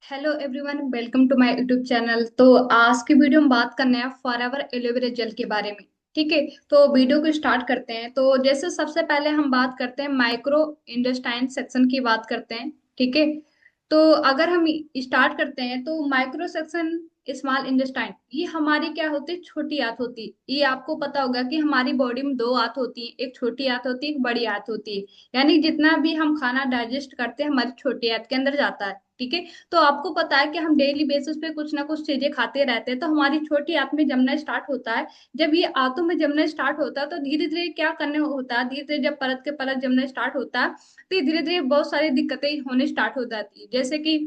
Hello everyone, welcome to my YouTube channel. तो आज की वीडियो हम बात करने हैं फॉरएवर एलोवेरा जेल के बारे में। ठीक है, तो वीडियो को स्टार्ट करते हैं। तो जैसे सबसे पहले हम बात करते हैं माइक्रो इंटेस्टाइन सेक्शन की बात करते हैं। ठीक है, तो अगर हम स्टार्ट करते हैं तो माइक्रो सेक्शन स्मॉल इंटेस्टाइन ये हमारी क्या होती है, छोटी आंत होती है। ये आपको पता होगा कि हमारी बॉडी में दो आंत होती है, एक छोटी आंत होती है, एक बड़ी आंत होती है। यानी जितना भी हम खाना डाइजेस्ट करते हैं हमारी छोटी आंत के अंदर जाता है। ठीक है, तो आपको पता है कि हम डेली बेसिस पे कुछ ना कुछ चीजें खाते रहते हैं, तो हमारी छोटी आंत में जमना स्टार्ट होता है। जब ये आंतों में जमना स्टार्ट होता है तो धीरे धीरे क्या करने होता है, धीरे धीरे जब परत के परत जमना स्टार्ट होता है तो धीरे धीरे बहुत सारी दिक्कतें होने स्टार्ट हो जाती है। जैसे कि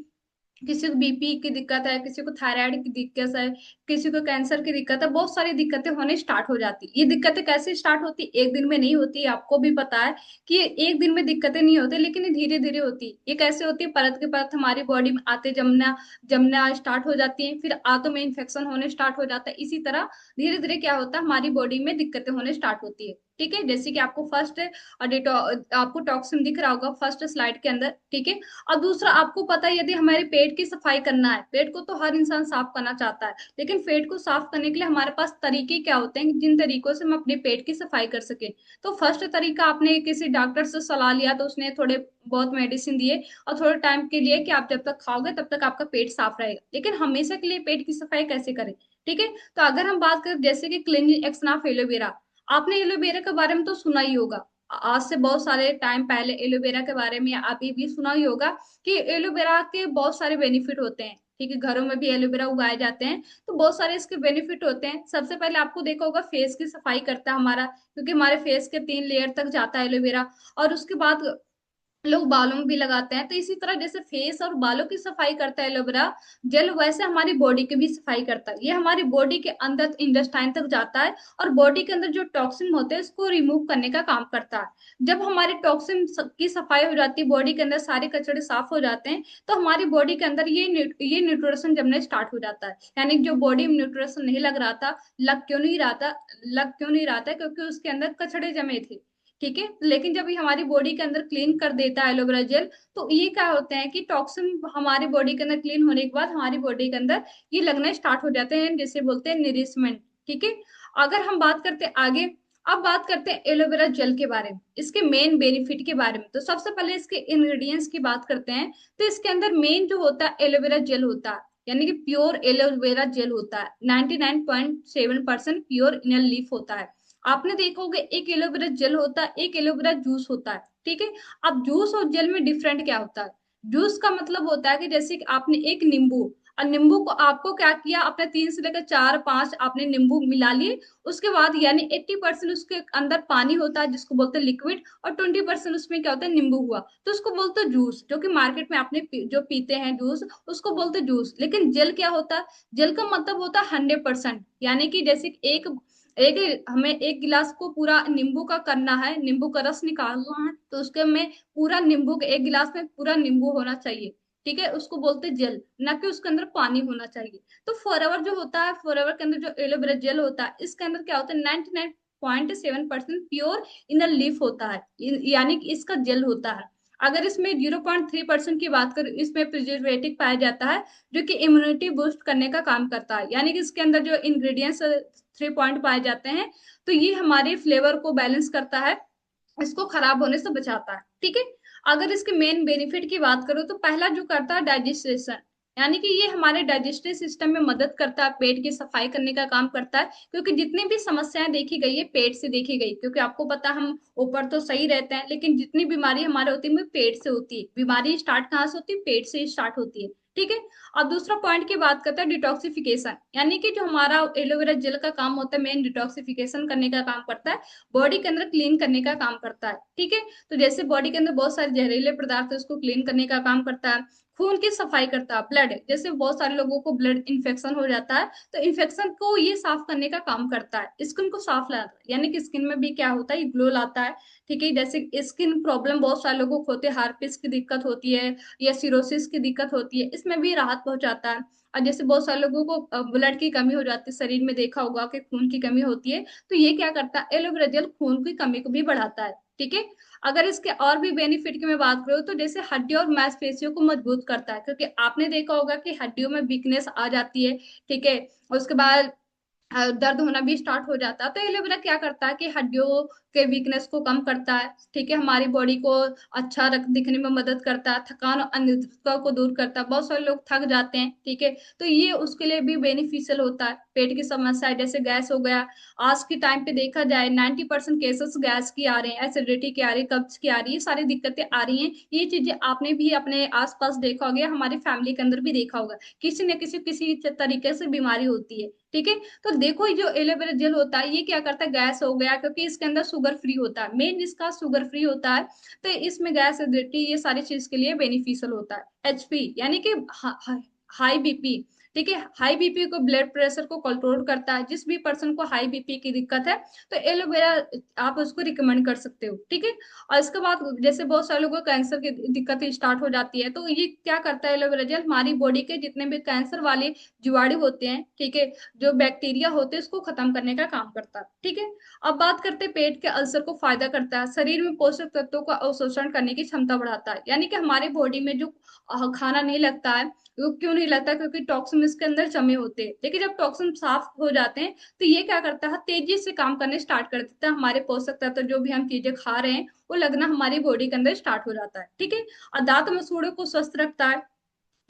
किसी को बीपी की दिक्कत है, किसी को थायराइड की दिक्कत है, किसी को कैंसर की दिक्कत है, बहुत सारी दिक्कतें होने स्टार्ट हो जाती है। ये दिक्कतें कैसे स्टार्ट होती है, एक दिन में नहीं होती। आपको भी पता है कि ये एक दिन में दिक्कतें नहीं होती, लेकिन ये धीरे धीरे होती है। ये कैसे होती है, परत के परत हमारी बॉडी में आते जमना जमना स्टार्ट हो जाती है, फिर आंतों में इन्फेक्शन होने स्टार्ट हो जाता है। इसी तरह धीरे धीरे क्या होता है, हमारी बॉडी में दिक्कतें होने स्टार्ट होती है। ठीक है, जैसे कि आपको फर्स्ट आपको टॉक्सिन दिख रहा होगा फर्स्ट स्लाइड के अंदर। ठीक है, और दूसरा आपको पता है, यदि हमारे पेट की सफाई करना है, पेट को तो हर इंसान साफ करना चाहता है, लेकिन पेट को साफ करने के लिए हमारे पास तरीके क्या होते हैं जिन तरीकों से हम अपने पेट की सफाई कर सके। तो फर्स्ट तरीका, आपने किसी डॉक्टर से सलाह लिया तो उसने थोड़े बहुत मेडिसिन दिए और थोड़े टाइम के लिए कि आप जब तक खाओगे तब तक आपका पेट साफ रहेगा, लेकिन हमेशा के लिए पेट की सफाई कैसे करें। ठीक है, तो अगर हम बात करें जैसे कि क्लींजिंग एक्शन ऑफ एलोवेरा, आपने एलोवेरा के बारे में तो सुना ही होगा। आज से बहुत सारे टाइम पहले एलोवेरा के बारे में अभी भी सुना ही होगा कि एलोवेरा के बहुत सारे बेनिफिट होते हैं। ठीक है, घरों में भी एलोवेरा उगाए जाते हैं, तो बहुत सारे इसके बेनिफिट होते हैं। सबसे पहले आपको देखा होगा फेस की सफाई करता है हमारा, क्योंकि हमारे फेस के 3 लेयर तक जाता है एलोवेरा। और उसके बाद लोग बालों में भी लगाते हैं। तो इसी तरह जैसे फेस और बालों की सफाई करता है एलोवेरा जेल, वैसे हमारी बॉडी की भी सफाई करता है। ये हमारी बॉडी के अंदर इंटेस्टाइन तक जाता है और बॉडी के अंदर जो टॉक्सिन होते हैं इसको रिमूव करने का काम करता है। जब हमारे टॉक्सिन की सफाई हो जाती है, बॉडी के अंदर सारे कचड़े साफ हो जाते हैं, तो हमारी बॉडी के अंदर ये न्यूट्रिशन जमने स्टार्ट हो जाता है। यानी जो बॉडी में न्यूट्रिशन नहीं लग रहा था, लग क्यों नहीं रहा था, क्योंकि उसके अंदर कचड़े जमे थे। ठीक है, लेकिन जब ये हमारी बॉडी के अंदर क्लीन कर देता है एलोवेरा जेल, तो ये क्या होता है कि टॉक्सिन हमारी बॉडी के अंदर क्लीन होने के बाद हमारी बॉडी के अंदर ये लगना स्टार्ट हो जाते हैं, जिसे बोलते हैं निरिशमेंट। ठीक है, अगर हम बात करते हैं आगे, अब बात करते हैं एलोवेरा जेल के बारे में, इसके मेन बेनिफिट के बारे में। तो सबसे पहले इसके इंग्रेडिएंट्स की बात करते हैं। तो इसके अंदर मेन जो होता है एलोवेरा जेल होता है, यानी कि प्योर एलोवेरा जेल होता है। 99.7% प्योर इनर लीफ होता है। आपने देखा होगा एक एलोवेरा जेल होता है, एक एलोवेरा जूस होता है। ठीक है, अब जूस और जेल में डिफरेंट क्या होता है। जूस का मतलब होता है कि जैसे कि आपने एक नींबू, और नींबू को आपको क्या किया, आपने 3 से लेकर 4 5 आपने नींबू मिला लिए। उसके बाद यानी 80% उसके अंदर पानी होता है जिसको बोलते हैं लिक्विड, और 20% उसमें क्या होता है, नींबू हुआ, तो उसको बोलते हैं जूस। जो कि मार्केट में आपने जो पीते हैं जूस, उसको बोलते हैं जूस। लेकिन जेल क्या होता है, जेल का मतलब होता है 100%। यानी कि जैसे एक एक हमें एक गिलास को पूरा नींबू का करना है, नींबू का रस निकालना है, तो उसके में पूरा नींबू के एक गिलास में पूरा नींबू होना चाहिए। ठीक है, उसको बोलते हैं जेल, ना कि उसके अंदर पानी होना चाहिए। तो फॉरएवर जो होता है, फॉरएवर के अंदर जो एलोवेरा जेल होता है, इसके अंदर क्या होता है, 99.7% प्योर इनर लीफ होता है, यानी कि इसका जेल होता है। अगर इसमें 0.3% की बात करें, इसमें प्रिजर्वेटिव पाया जाता है, जो कि इम्यूनिटी बूस्ट करने का काम करता है। यानी कि इसके अंदर जो इंग्रेडिएंट्स 3 पॉइंट पाए जाते हैं, तो ये हमारे फ्लेवर को बैलेंस करता है, इसको खराब होने से बचाता है। ठीक है, अगर इसके मेन बेनिफिट की बात करो तो पहला जो करता है डाइजेस्टेशन, यानी कि ये हमारे डाइजेस्टिव सिस्टम में मदद करता है, पेट की सफाई करने का काम करता है। क्योंकि जितनी भी समस्याएं देखी गई है पेट से देखी गई, क्योंकि आपको पता है, हम ऊपर तो सही रहते हैं, लेकिन जितनी बीमारी हमारे होती है वो पेट से होती है। बीमारी स्टार्ट कहाँ से होती है, पेट से स्टार्ट होती है। ठीक है, अब दूसरा पॉइंट की बात करते हैं डिटॉक्सिफिकेशन, यानी कि जो हमारा एलोवेरा जेल का काम होता है मेन डिटॉक्सिफिकेशन करने का काम करता है, बॉडी के अंदर क्लीन करने का काम करता है। ठीक है, तो जैसे बॉडी के अंदर बहुत सारे जहरीले पदार्थ है उसको क्लीन करने का काम करता है। खून की सफाई करता है, ब्लड, जैसे बहुत सारे लोगों को ब्लड इन्फेक्शन हो जाता है, तो इन्फेक्शन को ये साफ करने का काम करता है, स्किन को साफ लाता है, यानी कि स्किन में भी क्या होता है, ग्लो लाता है। ठीक है, जैसे स्किन प्रॉब्लम बहुत सारे लोगों को होते हैं, हार्पिस की दिक्कत होती है या सिरोसिस की दिक्कत होती है, इसमें भी राहत पहुंचाता है। और जैसे बहुत सारे लोगों को ब्लड की कमी हो जाती है, शरीर में देखा होगा कि खून की कमी होती है, तो ये क्या करता है, एलोवेरा जेल खून की कमी को भी बढ़ाता है। ठीक है, अगर इसके और भी बेनिफिट की मैं बात करूँ तो जैसे हड्डी और मांसपेशियों को मजबूत करता है, क्योंकि आपने देखा होगा कि हड्डियों में वीकनेस आ जाती है, ठीक है, उसके बाद दर्द होना भी स्टार्ट हो जाता है। तो एलोवेरा क्या करता है कि हड्डियों के वीकनेस को कम करता है, ठीक है, हमारी बॉडी को अच्छा रख दिखने में मदद करता है, थकान और अनिद्रता को दूर करता है, बहुत सारे लोग थक जाते हैं, ठीक है, तो ये उसके लिए भी बेनिफिशियल होता है। पेट की समस्या है जैसे गैस हो गया, आज के टाइम पे देखा जाए 90% केसेस गैस की आ रहे हैं, एसिडिटी की आ रही है, कब्ज की आ रही है, ये सारी दिक्कतें आ रही हैं। ये चीजें आपने भी अपने आसपास देखा होगा, हमारी फैमिली के अंदर भी देखा होगा, किसी न किसी तरीके से बीमारी होती है, ठीक है। तो देखो ये जो एलोवेरा जेल होता है ये क्या करता है, गैस हो गया, क्योंकि इसके अंदर शुगर फ्री होता है, मेन इसका शुगर फ्री होता है, तो इसमें गैस एसिडिटी ये सारी चीज के लिए बेनिफिशियल होता है। एचपी यानी कि हाई बीपी, ठीक है, हाई बीपी को, ब्लड प्रेशर को कंट्रोल करता है। जिस भी पर्सन को हाई बीपी की दिक्कत है तो एलोवेरा आप उसको रिकमेंड कर सकते हो, ठीक है। और इसके बाद जैसे बहुत सारे लोगों को कैंसर की दिक्कत स्टार्ट हो जाती है, तो ये क्या करता है एलोवेरा जेल, हमारी बॉडी के जितने भी कैंसर वाले जीवाणु होते हैं, ठीक है, जो बैक्टीरिया होते हैं उसको खत्म करने का काम करता है, ठीक है। अब बात करते हैं पेट के अल्सर को फायदा करता है, शरीर में पोषक तत्वों का अवशोषण करने की क्षमता बढ़ाता है, यानी कि हमारे बॉडी में जो खाना नहीं लगता है, वो क्यों नहीं लगता, क्योंकि टॉक्सिन इसके अंदर जमे होते हैं, लेकिन जब टॉक्सिन साफ हो जाते हैं तो ये क्या करता है, तेजी से काम करने स्टार्ट कर देता है, हमारे पोषक तत्व जो भी हम चीजें खा रहे हैं वो लगना हमारी बॉडी के अंदर स्टार्ट हो जाता है, ठीक है। और दांत मसूड़ों को स्वस्थ रखता है,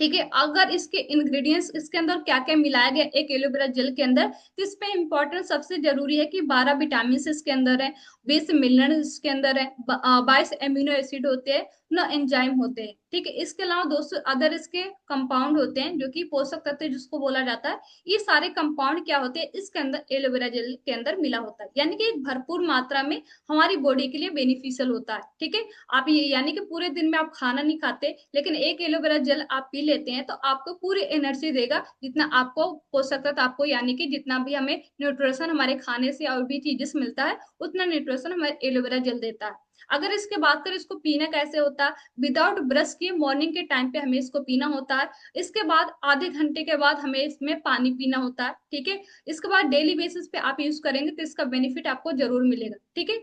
ठीक है। अगर इसके इंग्रेडिएंट्स इसके अंदर क्या क्या मिलाया गया एक एलोवेरा जेल के अंदर, तो इसमें इंपॉर्टेंट सबसे जरूरी है कि 12 विटामिन इसके अंदर है, 20 मिनरल इसके अंदर है, 22 एमिनो एसिड होते हैं, 9 एंजाइम होते हैं, ठीक है। इसके अलावा 200 अदर इसके कंपाउंड होते हैं जो कि पोषक तत्व जिसको बोला जाता है। ये सारे कंपाउंड क्या होते हैं इसके अंदर एलोवेरा जेल के अंदर मिला होता है, यानी कि एक भरपूर मात्रा में हमारी बॉडी के लिए बेनिफिशियल होता है, ठीक है। आप ये यानी कि पूरे दिन में आप खाना नहीं खाते लेकिन एक एलोवेरा जेल आप पी लेते हैं तो आपको पूरी एनर्जी देगा, जितना आपको पोषक तत्व आपको, यानी कि जितना भी हमें न्यूट्रिशन हमारे खाने से और भी चीजें से मिलता है उतना न्यूट्रिशन हमें एलोवेरा जेल देता है। अगर इसके बात करें इसको पीना कैसे होता है, विदाउट ब्रश किए मॉर्निंग के टाइम पे हमें इसको पीना होता है। इसके बाद आधे घंटे के बाद हमें इसमें पानी पीना होता है, ठीक है। इसके बाद डेली बेसिस पे आप यूज करेंगे तो इसका बेनिफिट आपको जरूर मिलेगा, ठीक है।